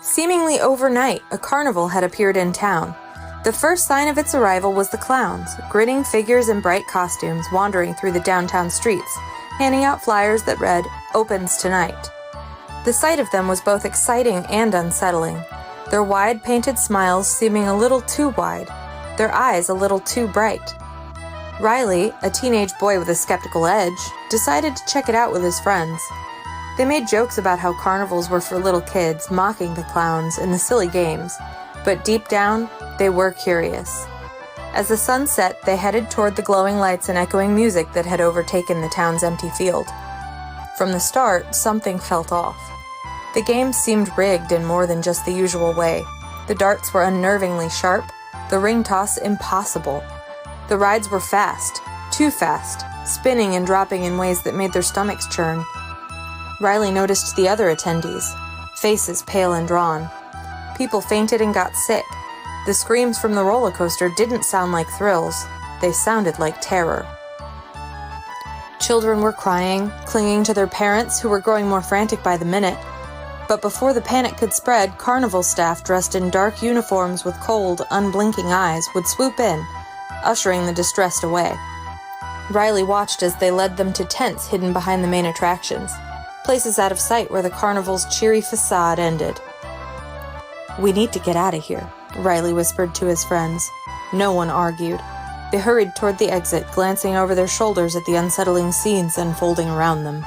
Seemingly overnight, a carnival had appeared in town. The first sign of its arrival was the clowns, grinning figures in bright costumes wandering through the downtown streets, handing out flyers that read, "Opens tonight." The sight of them was both exciting and unsettling, their wide painted smiles seeming a little too wide, their eyes a little too bright. Riley, a teenage boy with a skeptical edge, decided to check it out with his friends. They made jokes about how carnivals were for little kids, mocking the clowns and the silly games, but deep down, they were curious. As the sun set, they headed toward the glowing lights and echoing music that had overtaken the town's empty field. From the start, something felt off. The game seemed rigged in more than just the usual way. The darts were unnervingly sharp, the ring toss impossible. The rides were fast, too fast, spinning and dropping in ways that made their stomachs churn. Riley noticed the other attendees, faces pale and drawn. People fainted and got sick. The screams from the roller coaster didn't sound like thrills, they sounded like terror. Children were crying, clinging to their parents who were growing more frantic by the minute. But before the panic could spread, carnival staff dressed in dark uniforms with cold, unblinking eyes would swoop in, ushering the distressed away. Riley watched as they led them to tents hidden behind the main attractions, places out of sight where the carnival's cheery facade ended. "We need to get out of here," Riley whispered to his friends. No one argued. They hurried toward the exit, glancing over their shoulders at the unsettling scenes unfolding around them.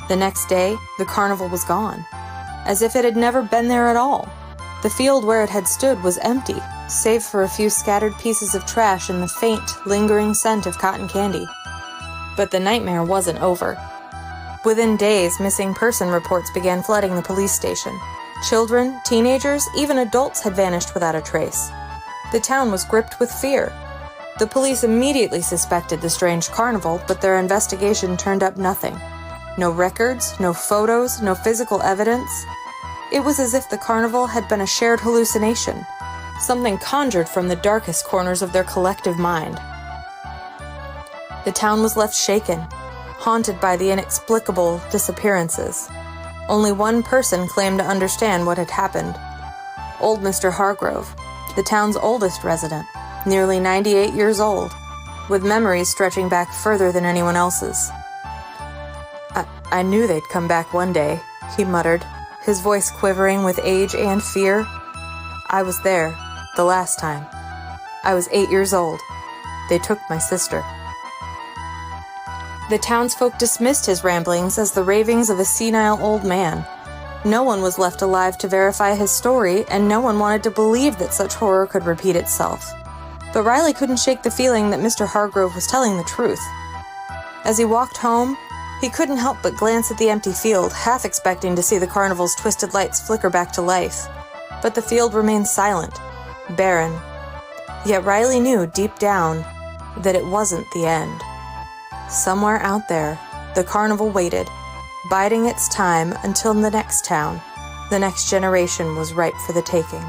The next day, the carnival was gone, as if it had never been there at all. The field where it had stood was empty, save for a few scattered pieces of trash and the faint, lingering scent of cotton candy. But the nightmare wasn't over. Within days, missing person reports began flooding the police station. Children, teenagers, even adults had vanished without a trace. The town was gripped with fear. The police immediately suspected the strange carnival, but their investigation turned up nothing. No records, no photos, no physical evidence. It was as if the carnival had been a shared hallucination, something conjured from the darkest corners of their collective mind. The town was left shaken, haunted by the inexplicable disappearances. Only one person claimed to understand what had happened. Old Mr. Hargrove, the town's oldest resident, nearly 98 years old, with memories stretching back further than anyone else's. I knew they'd come back one day," he muttered, his voice quivering with age and fear. "I was there, the last time. I was 8 years old. They took my sister." The townsfolk dismissed his ramblings as the ravings of a senile old man. No one was left alive to verify his story, and no one wanted to believe that such horror could repeat itself. But Riley couldn't shake the feeling that Mr. Hargrove was telling the truth. As he walked home, he couldn't help but glance at the empty field, half expecting to see the carnival's twisted lights flicker back to life. But the field remained silent, barren. Yet Riley knew deep down that it wasn't the end. Somewhere out there, the carnival waited, biding its time until the next town, the next generation was ripe for the taking.